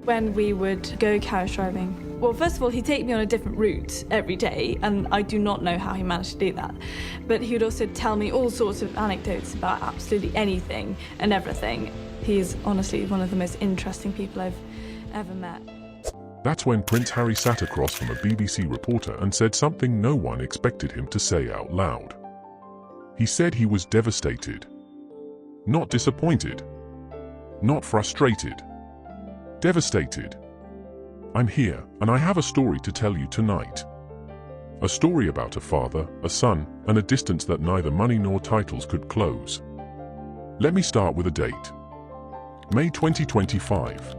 When we would go carriage driving, well, first of all, he'd take me on a different route every day, and I do not know how he managed to do that. But he would also tell me all sorts of anecdotes about absolutely anything and everything. He is honestly one of the most interesting people I've ever met. That's when Prince Harry sat across from a BBC reporter and said something no one expected him to say out loud. He said he was devastated. Not disappointed. Not frustrated. Devastated. I'm here, and I have a story to tell you tonight. A story about a father, a son, and a distance that neither money nor titles could close. Let me start with a date. May 2025.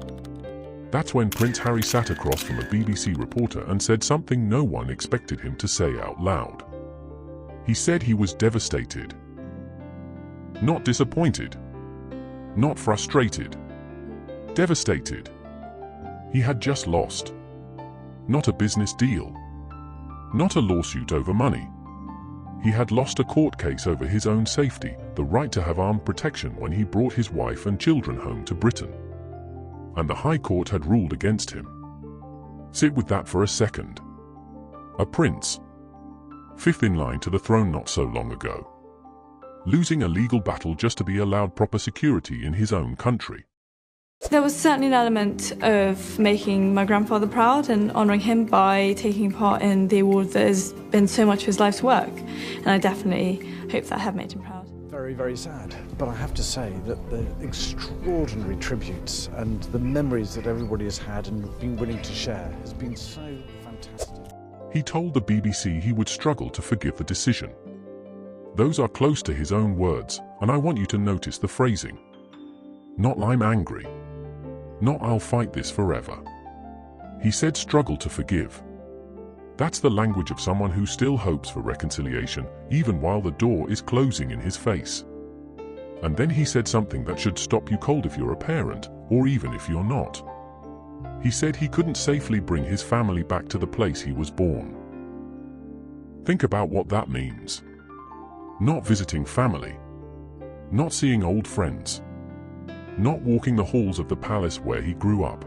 That's when Prince Harry sat across from a BBC reporter and said something no one expected him to say out loud. He said he was devastated. Not disappointed. Not frustrated. Devastated. He had just lost. Not a business deal. Not a lawsuit over money. He had lost a court case over his own safety, the right to have armed protection when he brought his wife and children home to Britain. And the High Court had ruled against him. Sit with that for a second. A prince. Fifth in line to the throne not so long ago. Losing a legal battle just to be allowed proper security in his own country. There was certainly an element of making my grandfather proud and honouring him by taking part in the award that has been so much of his life's work. And I definitely hope that I have made him proud. Very, very sad. But I have to say that the extraordinary tributes and the memories that everybody has had and been willing to share has been so fantastic. He told the BBC he would struggle to forgive the decision. Those are close to his own words, and I want you to notice the phrasing. Not I'm angry. Not I'll fight this forever. He said struggle to forgive. That's the language of someone who still hopes for reconciliation, even while the door is closing in his face. And then he said something that should stop you cold if you're a parent, or even if you're not. He said he couldn't safely bring his family back to the place he was born. Think about what that means. Not visiting family. Not seeing old friends. Not walking the halls of the palace where he grew up.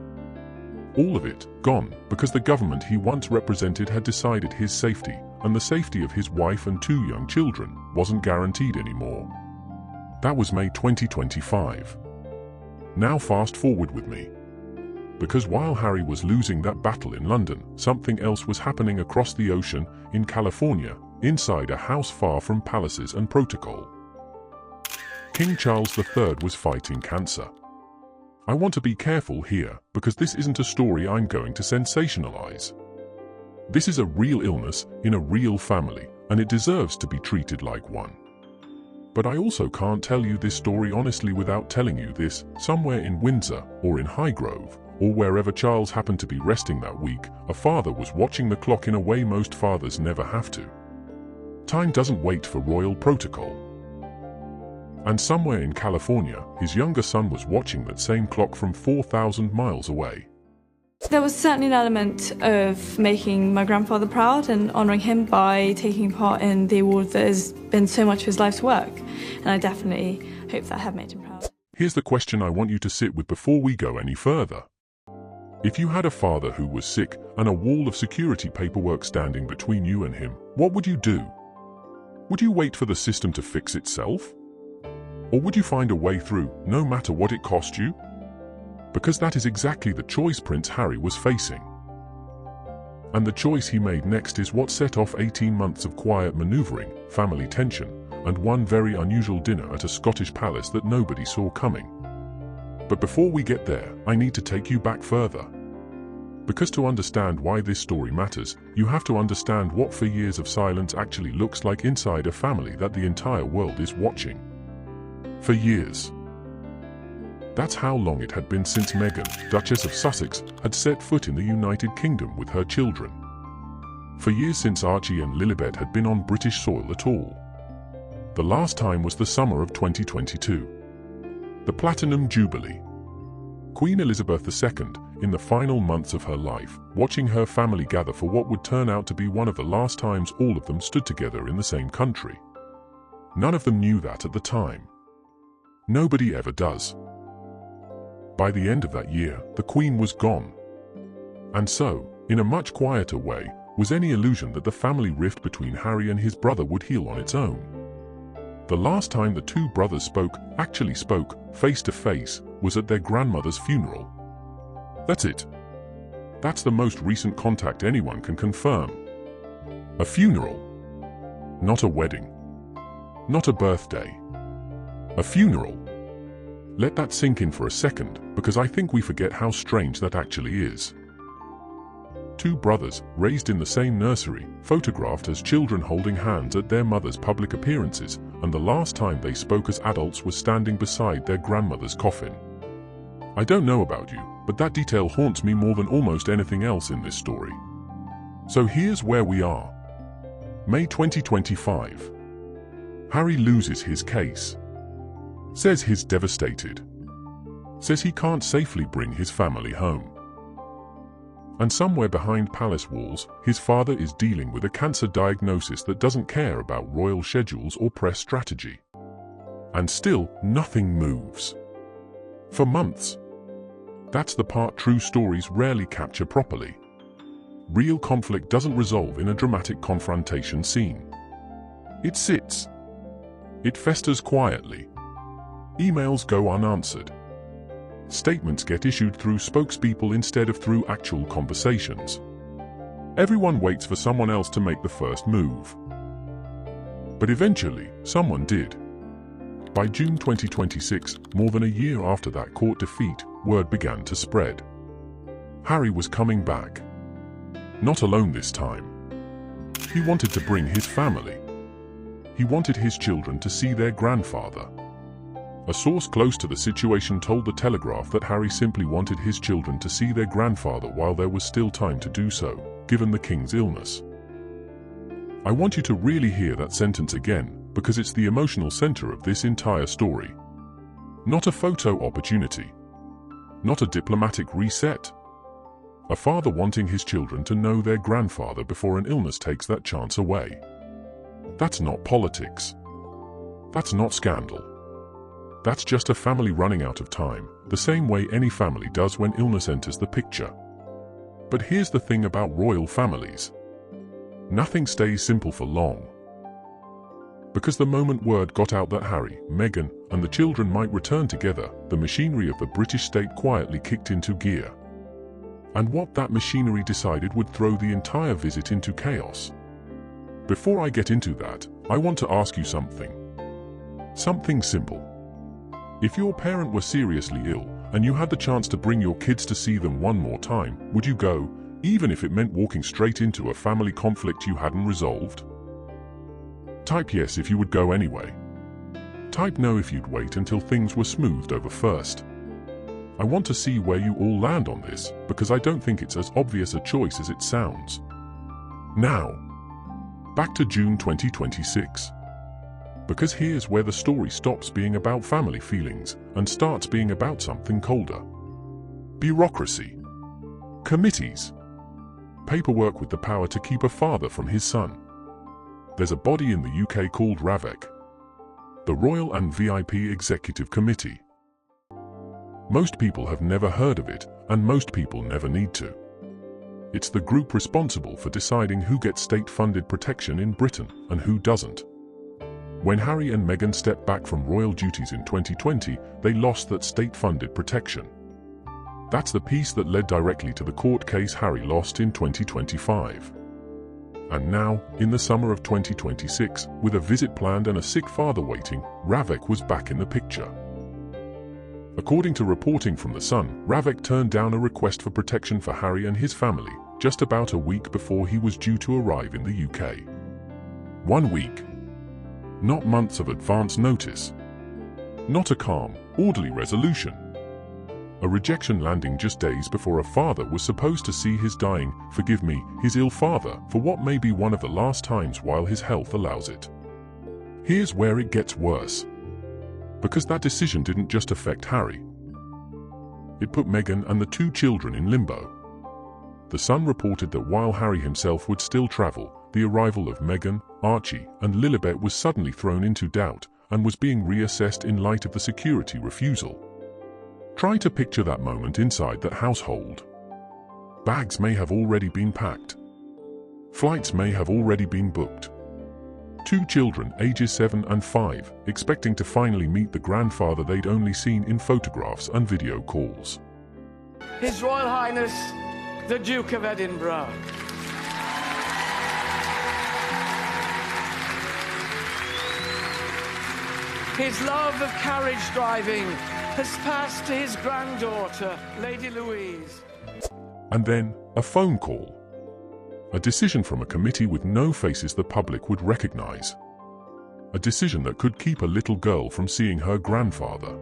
All of it gone because the government he once represented had decided his safety, and the safety of his wife and 2 young children, wasn't guaranteed anymore. That was May 2025. Now fast forward with me. Because while Harry was losing that battle in London, something else was happening across the ocean, in California, inside a house far from palaces and protocol. King Charles III was fighting cancer. I want to be careful here, because this isn't a story I'm going to sensationalize. This is a real illness, in a real family, and it deserves to be treated like one. But I also can't tell you this story honestly without telling you this: somewhere in Windsor, or in Highgrove, or wherever Charles happened to be resting that week, a father was watching the clock in a way most fathers never have to. Time doesn't wait for royal protocol. And somewhere in California, his younger son was watching that same clock from 4,000 miles away. There was certainly an element of making my grandfather proud and honouring him by taking part in the award that has been so much of his life's work. And I definitely hope that I have made him proud. Here's the question I want you to sit with before we go any further. If you had a father who was sick and a wall of security paperwork standing between you and him, what would you do? Would you wait for the system to fix itself? Or would you find a way through, no matter what it cost you? Because that is exactly the choice Prince Harry was facing. And the choice he made next is what set off 18 months of quiet manoeuvring, family tension, and one very unusual dinner at a Scottish palace that nobody saw coming. But before we get there, I need to take you back further. Because to understand why this story matters, you have to understand what for years of silence actually looks like inside a family that the entire world is watching. For years. That's how long it had been since Meghan, Duchess of Sussex, had set foot in the United Kingdom with her children. For years since Archie and Lilibet had been on British soil at all. The last time was the summer of 2022. The Platinum Jubilee. Queen Elizabeth II, in the final months of her life, watching her family gather for what would turn out to be one of the last times all of them stood together in the same country. None of them knew that at the time. Nobody ever does. By the end of that year, the Queen was gone. And so, in a much quieter way, was any illusion that the family rift between Harry and his brother would heal on its own. The last time the two brothers actually spoke, face to face, was at their grandmother's funeral. That's it. That's the most recent contact anyone can confirm. A funeral. Not a wedding. Not a birthday. A funeral. Let that sink in for a second, because I think we forget how strange that actually is. Two brothers, raised in the same nursery, photographed as children holding hands at their mother's public appearances, and the last time they spoke as adults was standing beside their grandmother's coffin. I don't know about you, but that detail haunts me more than almost anything else in this story. So here's where we are. May 2025. Harry loses his case. Says he's devastated. Says he can't safely bring his family home. And somewhere behind palace walls, his father is dealing with a cancer diagnosis that doesn't care about royal schedules or press strategy. And still, nothing moves. For months. That's the part true stories rarely capture properly. Real conflict doesn't resolve in a dramatic confrontation scene. It sits. It festers quietly. Emails go unanswered. Statements get issued through spokespeople instead of through actual conversations. Everyone waits for someone else to make the first move. But eventually, someone did. By June 2026, more than a year after that court defeat, word began to spread. Harry was coming back. Not alone this time. He wanted to bring his family. He wanted his children to see their grandfather. A source close to the situation told the Telegraph that Harry simply wanted his children to see their grandfather while there was still time to do so, given the King's illness. I want you to really hear that sentence again, because it's the emotional center of this entire story. Not a photo opportunity. Not a diplomatic reset. A father wanting his children to know their grandfather before an illness takes that chance away. That's not politics. That's not scandal. That's just a family running out of time, the same way any family does when illness enters the picture. But here's the thing about royal families. Nothing stays simple for long. Because the moment word got out that Harry, Meghan, and the children might return together, the machinery of the British state quietly kicked into gear. And what that machinery decided would throw the entire visit into chaos. Before I get into that, I want to ask you something. Something simple. If your parent were seriously ill, and you had the chance to bring your kids to see them one more time, would you go, even if it meant walking straight into a family conflict you hadn't resolved? Type yes if you would go anyway. Type no if you'd wait until things were smoothed over first. I want to see where you all land on this, because I don't think it's as obvious a choice as it sounds. Now, back to June 2026. Because here's where the story stops being about family feelings and starts being about something colder. Bureaucracy. Committees. Paperwork with the power to keep a father from his son. There's a body in the UK called RAVEC, the Royal and VIP Executive Committee. Most people have never heard of it, and most people never need to. It's the group responsible for deciding who gets state-funded protection in Britain and who doesn't. When Harry and Meghan stepped back from royal duties in 2020, they lost that state-funded protection. That's the piece that led directly to the court case Harry lost in 2025. And now, in the summer of 2026, with a visit planned and a sick father waiting, RAVEC was back in the picture. According to reporting from The Sun, RAVEC turned down a request for protection for Harry and his family, just about a week before he was due to arrive in the UK. 1 week. Not months of advance notice. Not a calm, orderly resolution. A rejection landing just days before a father was supposed to see his dying, his ill father, for what may be one of the last times while his health allows it. Here's where it gets worse. Because that decision didn't just affect Harry. It put Meghan and the two children in limbo. The Sun reported that while Harry himself would still travel, the arrival of Meghan, Archie, and Lilibet was suddenly thrown into doubt and was being reassessed in light of the security refusal. Try to picture that moment inside that household. Bags may have already been packed. Flights may have already been booked. 2 children, ages 7 and 5, expecting to finally meet the grandfather they'd only seen in photographs and video calls. His Royal Highness, the Duke of Edinburgh. His love of carriage driving has passed to his granddaughter, Lady Louise. And then, a phone call. A decision from a committee with no faces the public would recognize. A decision that could keep a little girl from seeing her grandfather.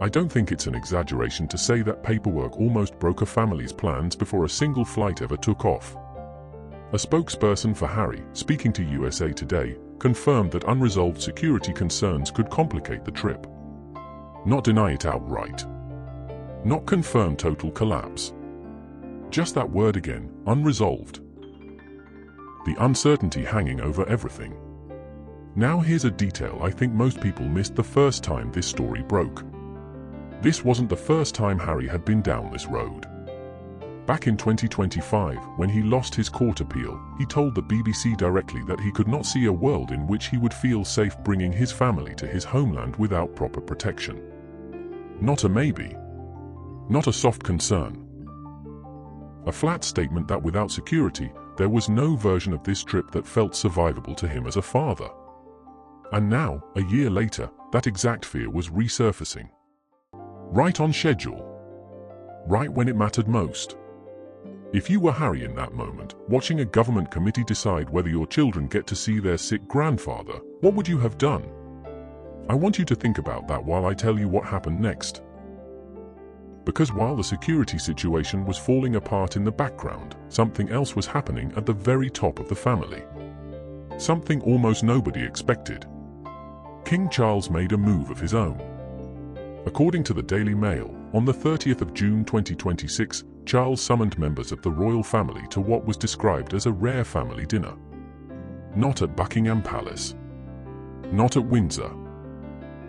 I don't think it's an exaggeration to say that paperwork almost broke a family's plans before a single flight ever took off. A spokesperson for Harry, speaking to USA Today, confirmed that unresolved security concerns could complicate the trip. Not deny it outright. Not confirm total collapse. Just that word again, unresolved. The uncertainty hanging over everything. Now here's a detail I think most people missed the first time this story broke. This wasn't the first time Harry had been down this road. Back in 2025, when he lost his court appeal, he told the BBC directly that he could not see a world in which he would feel safe bringing his family to his homeland without proper protection. Not a maybe. Not a soft concern. A flat statement that without security, there was no version of this trip that felt survivable to him as a father. And now, a year later, that exact fear was resurfacing. Right on schedule. Right when it mattered most. If you were Harry in that moment, watching a government committee decide whether your children get to see their sick grandfather, what would you have done? I want you to think about that while I tell you what happened next. Because while the security situation was falling apart in the background, something else was happening at the very top of the family. Something almost nobody expected. King Charles made a move of his own. According to the Daily Mail, on the 30th of June 2026, Charles summoned members of the royal family to what was described as a rare family dinner. Not at Buckingham Palace. Not at Windsor.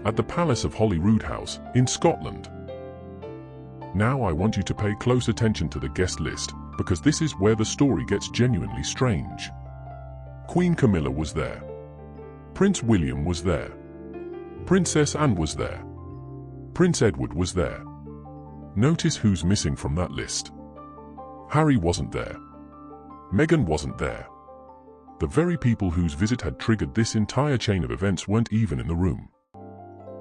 At the Palace of Holyroodhouse, in Scotland. Now I want you to pay close attention to the guest list, because this is where the story gets genuinely strange. Queen Camilla was there. Prince William was there. Princess Anne was there. Prince Edward was there. Notice who's missing from that list. Harry wasn't there. Meghan wasn't there. The very people whose visit had triggered this entire chain of events weren't even in the room.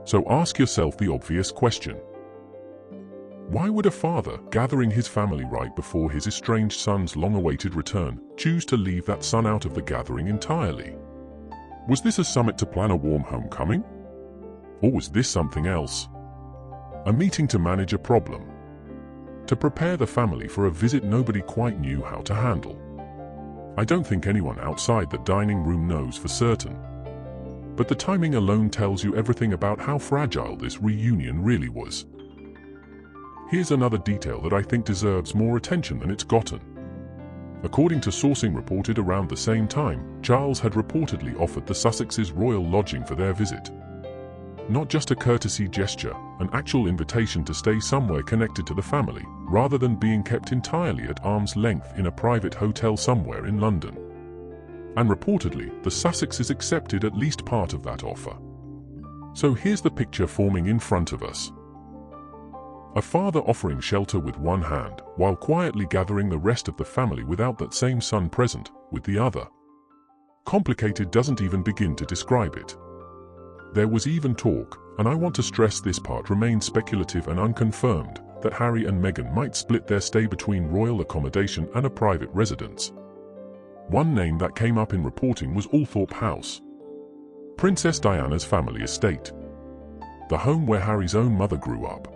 So ask yourself the obvious question. Why would a father, gathering his family right before his estranged son's long-awaited return, choose to leave that son out of the gathering entirely? Was this a summit to plan a warm homecoming? Or was this something else? A meeting to manage a problem. To prepare the family for a visit nobody quite knew how to handle. I don't think anyone outside the dining room knows for certain. But the timing alone tells you everything about how fragile this reunion really was. Here's another detail that I think deserves more attention than it's gotten. According to sourcing reported around the same time, Charles had reportedly offered the Sussexes royal lodging for their visit. Not just a courtesy gesture, an actual invitation to stay somewhere connected to the family, rather than being kept entirely at arm's length in a private hotel somewhere in London. And reportedly, the Sussexes accepted at least part of that offer. So here's the picture forming in front of us. A father offering shelter with one hand, while quietly gathering the rest of the family without that same son present, with the other. Complicated doesn't even begin to describe it. There was even talk, and I want to stress this part remains speculative and unconfirmed, that Harry and Meghan might split their stay between royal accommodation and a private residence. One name that came up in reporting was Althorpe House. Princess Diana's family estate. The home where Harry's own mother grew up.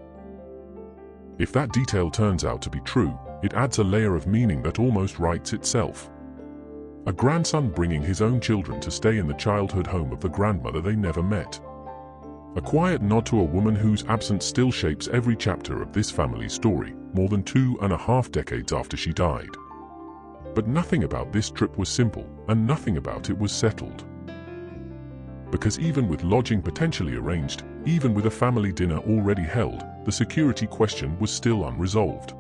If that detail turns out to be true, it adds a layer of meaning that almost writes itself. A grandson bringing his own children to stay in the childhood home of the grandmother they never met. A quiet nod to a woman whose absence still shapes every chapter of this family's story, more than 2.5 decades after she died. But nothing about this trip was simple, and nothing about it was settled. Because even with lodging potentially arranged, even with a family dinner already held, the security question was still unresolved.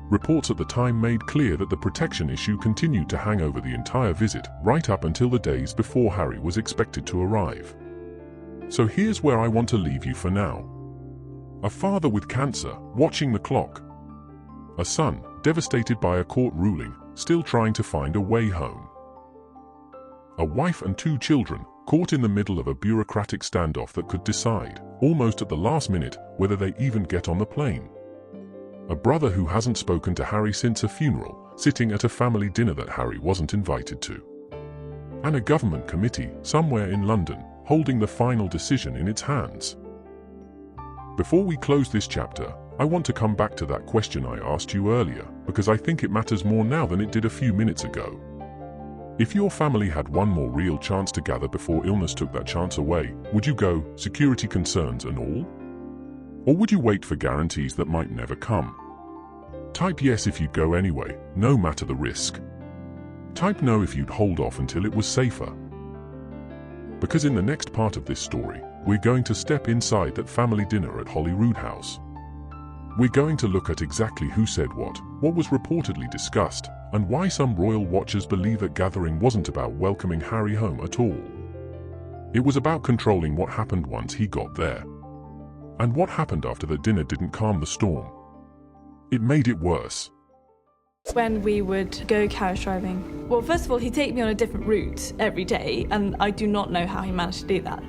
Reports at the time made clear that the protection issue continued to hang over the entire visit, right up until the days before Harry was expected to arrive. So here's where I want to leave you for now. A father with cancer, watching the clock. A son, devastated by a court ruling, still trying to find a way home. A wife and 2 children, caught in the middle of a bureaucratic standoff that could decide, almost at the last minute, whether they even get on the plane. A brother who hasn't spoken to Harry since a funeral, sitting at a family dinner that Harry wasn't invited to. And a government committee, somewhere in London, holding the final decision in its hands. Before we close this chapter, I want to come back to that question I asked you earlier, because I think it matters more now than it did a few minutes ago. If your family had one more real chance to gather before illness took that chance away, would you go, security concerns and all? Or would you wait for guarantees that might never come? Type yes if you'd go anyway, no matter the risk. Type no if you'd hold off until it was safer. Because in the next part of this story, we're going to step inside that family dinner at Holyroodhouse. We're going to look at exactly who said what was reportedly discussed, and why some royal watchers believe that gathering wasn't about welcoming Harry home at all. It was about controlling what happened once he got there. And what happened after the dinner didn't calm the storm. It made it worse. When we would go carriage driving, well, first of all, he'd take me on a different route every day, and I do not know how he managed to do that.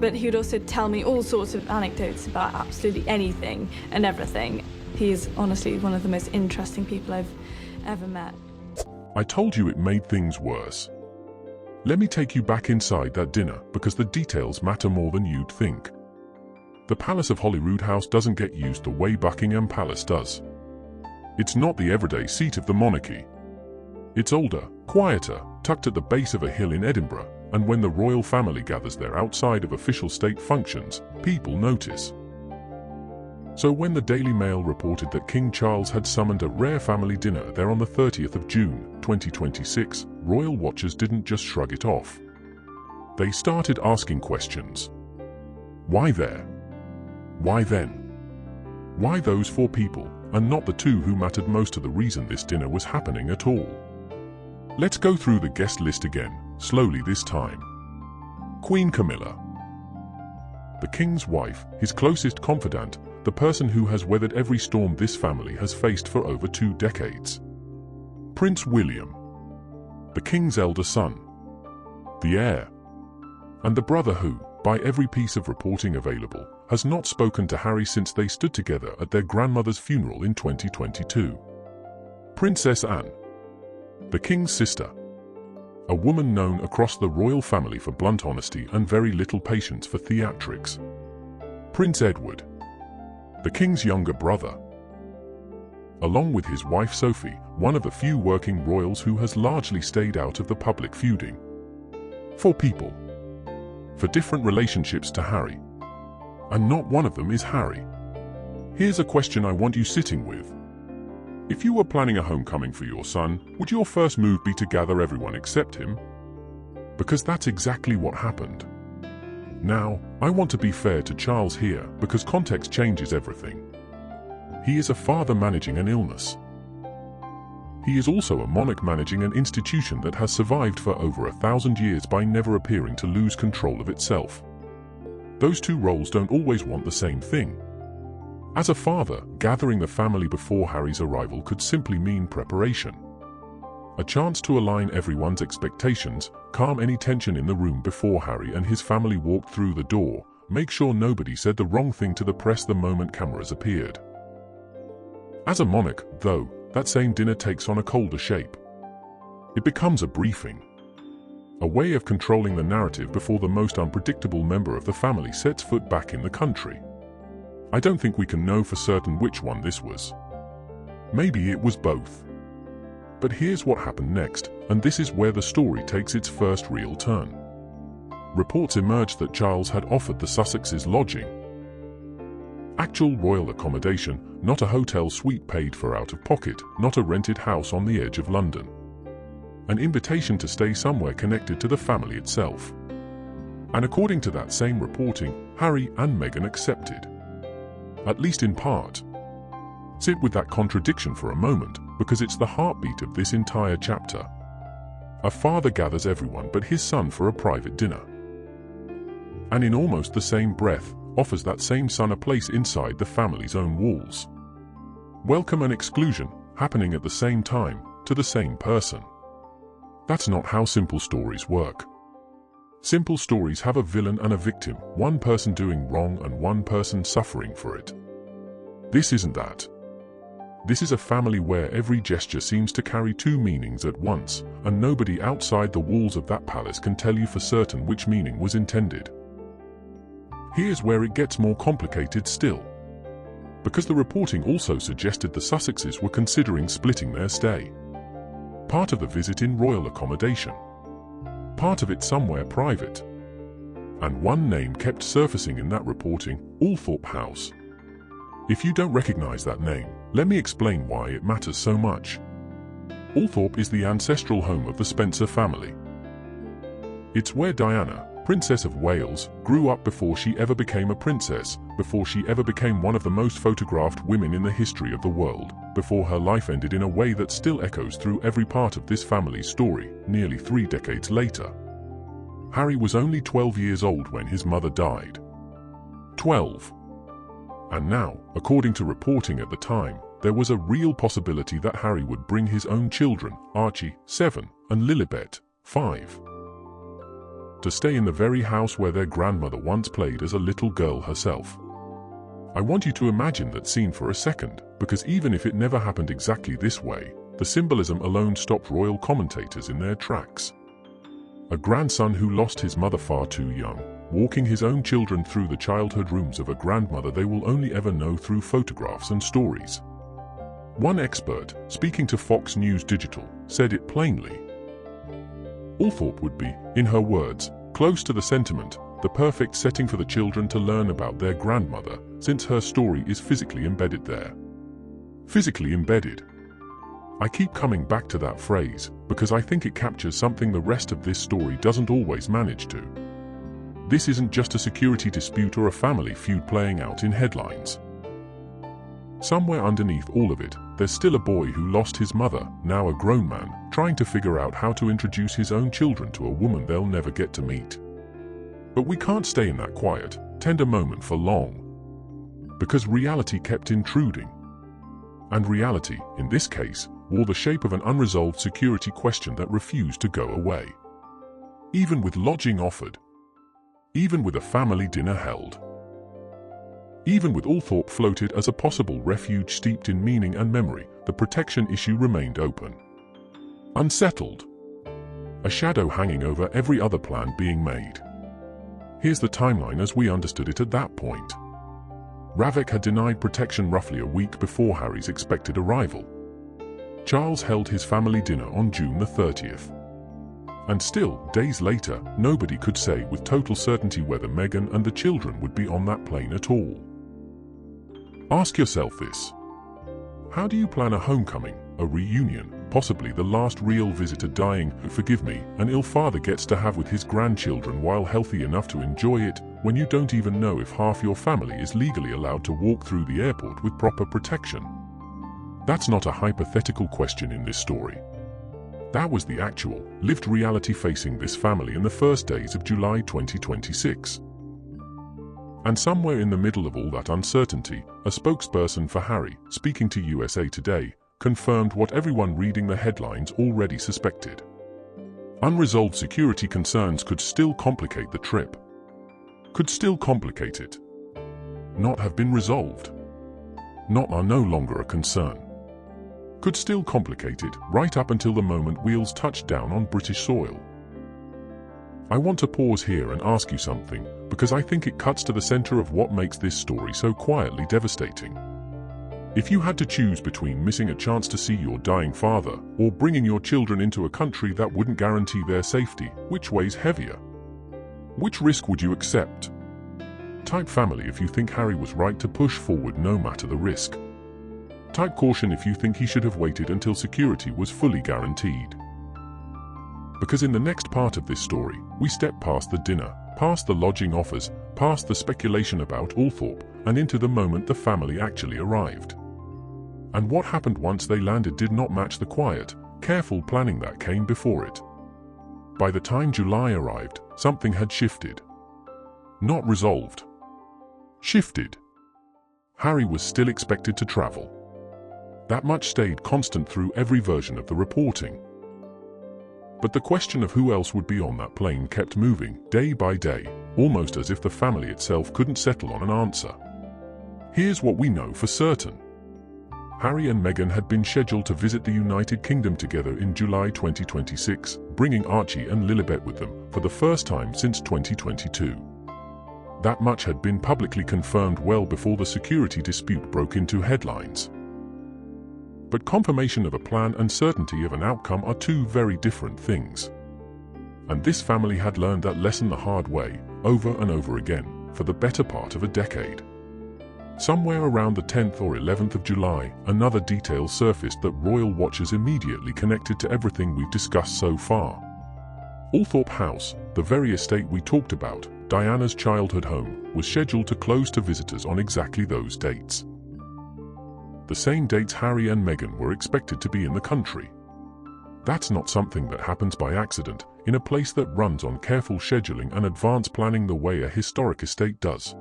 But he would also tell me all sorts of anecdotes about absolutely anything and everything. He is honestly one of the most interesting people I've ever met. I told you it made things worse. Let me take you back inside that dinner, because the details matter more than you'd think. The Palace of Holyroodhouse doesn't get used the way Buckingham Palace does. It's not the everyday seat of the monarchy. It's older, quieter, tucked at the base of a hill in Edinburgh, and when the royal family gathers there outside of official state functions, people notice. So when the Daily Mail reported that King Charles had summoned a rare family dinner there on the 30th of June, 2026, royal watchers didn't just shrug it off. They started asking questions. Why there? Why then? Why those 4 people, and not the 2 who mattered most to the reason this dinner was happening at all? Let's go through the guest list again, slowly this time. Queen Camilla. The King's wife, his closest confidant, the person who has weathered every storm this family has faced for over 2 decades. Prince William. The King's elder son. The heir. And the brother who, by every piece of reporting available, has not spoken to Harry since they stood together at their grandmother's funeral in 2022. Princess Anne. The King's sister. A woman known across the royal family for blunt honesty and very little patience for theatrics. Prince Edward. The King's younger brother. Along with his wife Sophie, one of the few working royals who has largely stayed out of the public feuding. 4 people. For different relationships to Harry. And not one of them is Harry. Here's a question I want you sitting with. If you were planning a homecoming for your son, would your first move be to gather everyone except him? Because that's exactly what happened. Now, I want to be fair to Charles here, because context changes everything. He is a father managing an illness. He is also a monarch managing an institution that has survived for over 1,000 years by never appearing to lose control of itself. Those 2 roles don't always want the same thing. As a father, gathering the family before Harry's arrival could simply mean preparation. A chance to align everyone's expectations, calm any tension in the room before Harry and his family walked through the door, make sure nobody said the wrong thing to the press the moment cameras appeared. As a monarch, though, that same dinner takes on a colder shape. It becomes a briefing. A way of controlling the narrative before the most unpredictable member of the family sets foot back in the country. I don't think we can know for certain which one this was. Maybe it was both. But here's what happened next, and this is where the story takes its first real turn. Reports emerged that Charles had offered the Sussexes lodging. Actual royal accommodation, not a hotel suite paid for out of pocket, not a rented house on the edge of London. An invitation to stay somewhere connected to the family itself. And according to that same reporting, Harry and Meghan accepted. At least in part. Sit with that contradiction for a moment, because it's the heartbeat of this entire chapter. A father gathers everyone but his son for a private dinner. And in almost the same breath, offers that same son a place inside the family's own walls. Welcome and exclusion, happening at the same time, to the same person. That's not how simple stories work. Simple stories have a villain and a victim, one person doing wrong and one person suffering for it. This isn't that. This is a family where every gesture seems to carry two meanings at once, and nobody outside the walls of that palace can tell you for certain which meaning was intended. Here's where it gets more complicated still. Because the reporting also suggested the Sussexes were considering splitting their stay. Part of the visit in royal accommodation. Part of it somewhere private. And one name kept surfacing in that reporting, Holyroodhouse. If you don't recognize that name, let me explain why it matters so much. Holyroodhouse is the ancestral home of the Spencer family. It's where Diana, Princess of Wales, grew up before she ever became a princess, before she ever became one of the most photographed women in the history of the world, before her life ended in a way that still echoes through every part of this family's story, nearly 3 decades later. Harry was only 12 years old when his mother died. 12. And now, according to reporting at the time, there was a real possibility that Harry would bring his own children, Archie, 7, and Lilibet, 5. To stay in the very house where their grandmother once played as a little girl herself. I want you to imagine that scene for a second, because even if it never happened exactly this way, the symbolism alone stopped royal commentators in their tracks. A grandson who lost his mother far too young, walking his own children through the childhood rooms of a grandmother they will only ever know through photographs and stories. One expert, speaking to Fox News Digital, said it plainly. Holyroodhouse would be, in her words, close to the sentiment, the perfect setting for the children to learn about their grandmother, since her story is physically embedded there. Physically embedded. I keep coming back to that phrase, because I think it captures something the rest of this story doesn't always manage to. This isn't just a security dispute or a family feud playing out in headlines. Somewhere underneath all of it, there's still a boy who lost his mother, now a grown man, trying to figure out how to introduce his own children to a woman they'll never get to meet. But we can't stay in that quiet, tender moment for long. Because reality kept intruding. And reality, in this case, wore the shape of an unresolved security question that refused to go away. Even with lodging offered. Even with a family dinner held. Even with Holyroodhouse floated as a possible refuge steeped in meaning and memory, the protection issue remained open. Unsettled. A shadow hanging over every other plan being made. Here's the timeline as we understood it at that point. Ravik had denied protection roughly a week before Harry's expected arrival. Charles held his family dinner on June the 30th. And still, days later, nobody could say with total certainty whether Meghan and the children would be on that plane at all. Ask yourself this. How do you plan a homecoming, a reunion, possibly the last real visit a dying, forgive me, an ill father gets to have with his grandchildren while healthy enough to enjoy it, when you don't even know if half your family is legally allowed to walk through the airport with proper protection? That's not a hypothetical question in this story. That was the actual, lived reality facing this family in the first days of July 2026. And somewhere in the middle of all that uncertainty, a spokesperson for Harry, speaking to USA Today, confirmed what everyone reading the headlines already suspected. Unresolved security concerns could still complicate the trip. Could still complicate it. Not have been resolved. Not are no longer a concern. Could still complicate it right up until the moment wheels touched down on British soil. I want to pause here and ask you something, because I think it cuts to the center of what makes this story so quietly devastating. If you had to choose between missing a chance to see your dying father or bringing your children into a country that wouldn't guarantee their safety, which weighs heavier? Which risk would you accept? Type family if you think Harry was right to push forward no matter the risk. Type caution if you think he should have waited until security was fully guaranteed. Because in the next part of this story, we step past the dinner, past the lodging offers, past the speculation about Althorpe, and into the moment the family actually arrived. And what happened once they landed did not match the quiet, careful planning that came before it. By the time July arrived, something had shifted. Not resolved. Shifted. Harry was still expected to travel. That much stayed constant through every version of the reporting. But the question of who else would be on that plane kept moving, day by day, almost as if the family itself couldn't settle on an answer. Here's what we know for certain. Harry and Meghan had been scheduled to visit the United Kingdom together in July 2026, bringing Archie and Lilibet with them for the first time since 2022. That much had been publicly confirmed well before the security dispute broke into headlines. But confirmation of a plan and certainty of an outcome are two very different things. And this family had learned that lesson the hard way, over and over again, for the better part of a decade. Somewhere around the 10th or 11th of July, another detail surfaced that royal watchers immediately connected to everything we've discussed so far. Althorpe House, the very estate we talked about, Diana's childhood home, was scheduled to close to visitors on exactly those dates. The same dates Harry and Meghan were expected to be in the country. That's not something that happens by accident, in a place that runs on careful scheduling and advanced planning the way a historic estate does.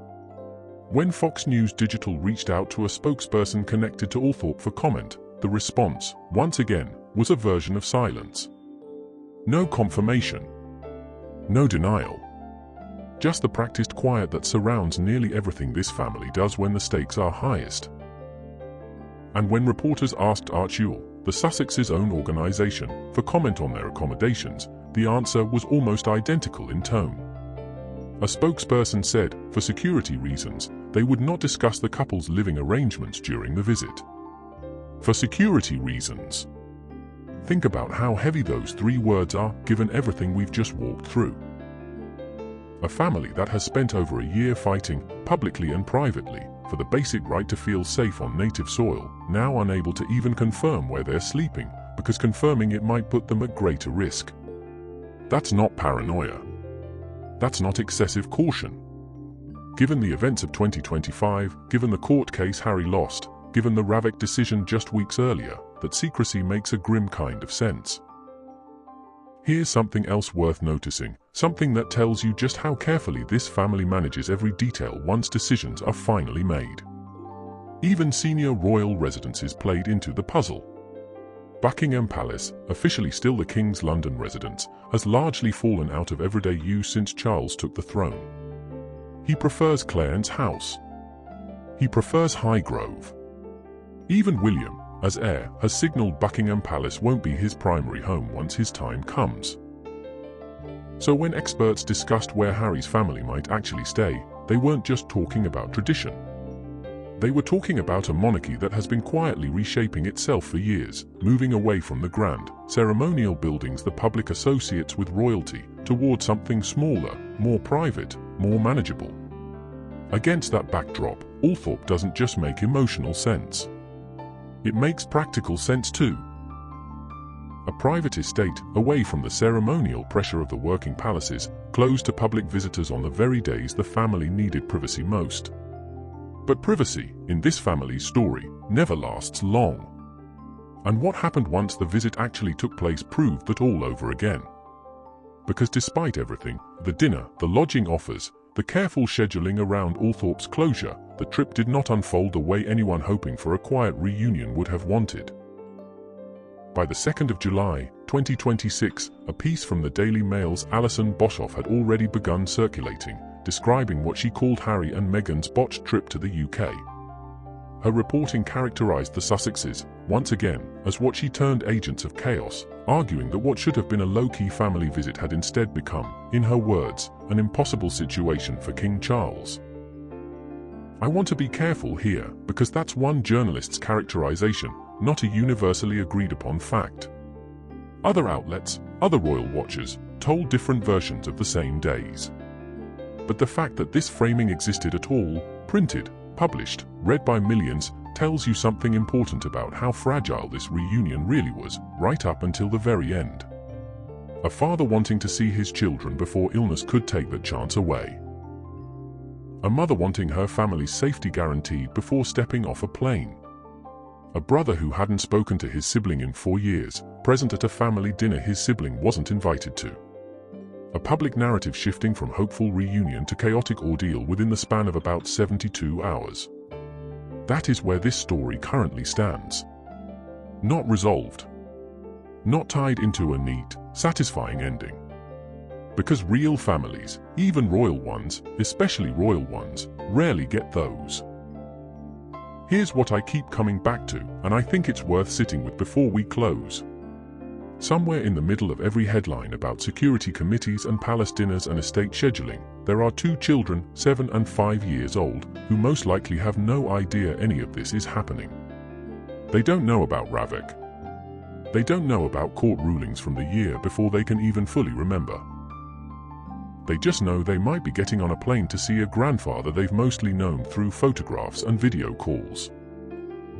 When Fox News Digital reached out to a spokesperson connected to Althorpe for comment, the response, once again, was a version of silence. No confirmation. No denial. Just the practiced quiet that surrounds nearly everything this family does when the stakes are highest. And when reporters asked Archie, the Sussex's own organisation, for comment on their accommodations, the answer was almost identical in tone. A spokesperson said, for security reasons, they would not discuss the couple's living arrangements during the visit. For security reasons. Think about how heavy those three words are, given everything we've just walked through. A family that has spent over a year fighting, publicly and privately, for the basic right to feel safe on native soil, now unable to even confirm where they're sleeping, because confirming it might put them at greater risk. That's not paranoia. That's not excessive caution. Given the events of 2025, given the court case Harry lost, given the Ravik decision just weeks earlier, that secrecy makes a grim kind of sense. Here's something else worth noticing, something that tells you just how carefully this family manages every detail once decisions are finally made. Even senior royal residences played into the puzzle. Buckingham Palace, officially still the King's London residence, has largely fallen out of everyday use since Charles took the throne. He prefers Clarence House. He prefers Highgrove. Even William, as heir, has signalled Buckingham Palace won't be his primary home once his time comes. So when experts discussed where Harry's family might actually stay, they weren't just talking about tradition. They were talking about a monarchy that has been quietly reshaping itself for years, moving away from the grand, ceremonial buildings the public associates with royalty, toward something smaller, more private, more manageable. Against that backdrop, Althorpe doesn't just make emotional sense. It makes practical sense too. A private estate, away from the ceremonial pressure of the working palaces, closed to public visitors on the very days the family needed privacy most. But privacy, in this family's story, never lasts long. And what happened once the visit actually took place proved that all over again. Because despite everything, the dinner, the lodging offers, the careful scheduling around Althorpe's closure, the trip did not unfold the way anyone hoping for a quiet reunion would have wanted. By the 2nd of July, 2026, a piece from the Daily Mail's Alison Boshoff had already begun circulating, describing what she called Harry and Meghan's botched trip to the UK. Her reporting characterised the Sussexes, once again, as what she termed agents of chaos, arguing that what should have been a low-key family visit had instead become, in her words, an impossible situation for King Charles. I want to be careful here, because that's one journalist's characterisation, not a universally agreed upon fact. Other outlets, other royal watchers, told different versions of the same days. But the fact that this framing existed at all, printed, published, read by millions, tells you something important about how fragile this reunion really was, right up until the very end. A father wanting to see his children before illness could take that chance away. A mother wanting her family's safety guaranteed before stepping off a plane. A brother who hadn't spoken to his sibling in 4 years, present at a family dinner his sibling wasn't invited to. A public narrative shifting from hopeful reunion to chaotic ordeal within the span of about 72 hours. That is where this story currently stands. Not resolved. Not tied into a neat, satisfying ending. Because real families, even royal ones, especially royal ones, rarely get those. Here's what I keep coming back to, and I think it's worth sitting with before we close. Somewhere in the middle of every headline about security committees and palace dinners and estate scheduling, there are 2 children, 7 and 5 years old, who most likely have no idea any of this is happening. They don't know about Ravik. They don't know about court rulings from the year before they can even fully remember. They just know they might be getting on a plane to see a grandfather they've mostly known through photographs and video calls.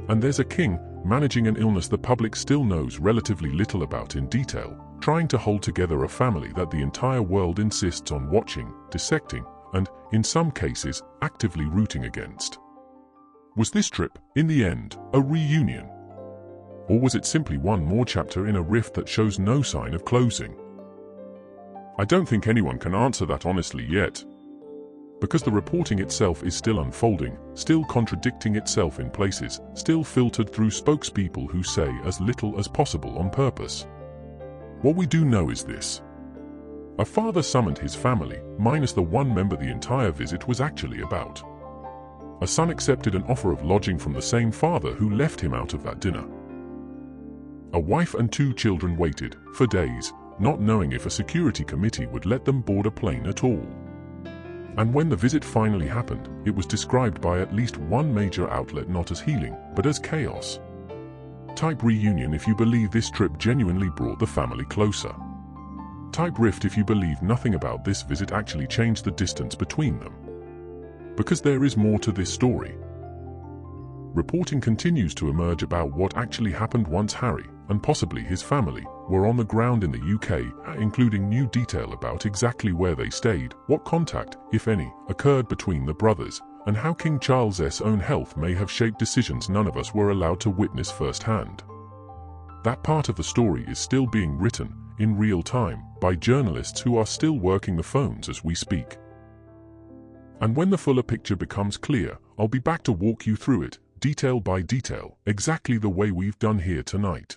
And there's a king managing an illness the public still knows relatively little about in detail, trying to hold together a family that the entire world insists on watching, dissecting, and, in some cases, actively rooting against. Was this trip, in the end, a reunion? Or was it simply one more chapter in a rift that shows no sign of closing? I don't think anyone can answer that honestly yet. Because the reporting itself is still unfolding, still contradicting itself in places, still filtered through spokespeople who say as little as possible on purpose. What we do know is this. A father summoned his family, minus the one member the entire visit was actually about. A son accepted an offer of lodging from the same father who left him out of that dinner. A wife and 2 children waited, for days, not knowing if a security committee would let them board a plane at all. And when the visit finally happened, it was described by at least one major outlet not as healing, but as chaos. Type reunion if you believe this trip genuinely brought the family closer. Type rift if you believe nothing about this visit actually changed the distance between them. Because there is more to this story. Reporting continues to emerge about what actually happened once Harry, and possibly his family, were on the ground in the UK, including new detail about exactly where they stayed, what contact, if any, occurred between the brothers, and how King Charles's own health may have shaped decisions none of us were allowed to witness firsthand. That part of the story is still being written, in real time, by journalists who are still working the phones as we speak. And when the fuller picture becomes clear, I'll be back to walk you through it, detail by detail, exactly the way we've done here tonight.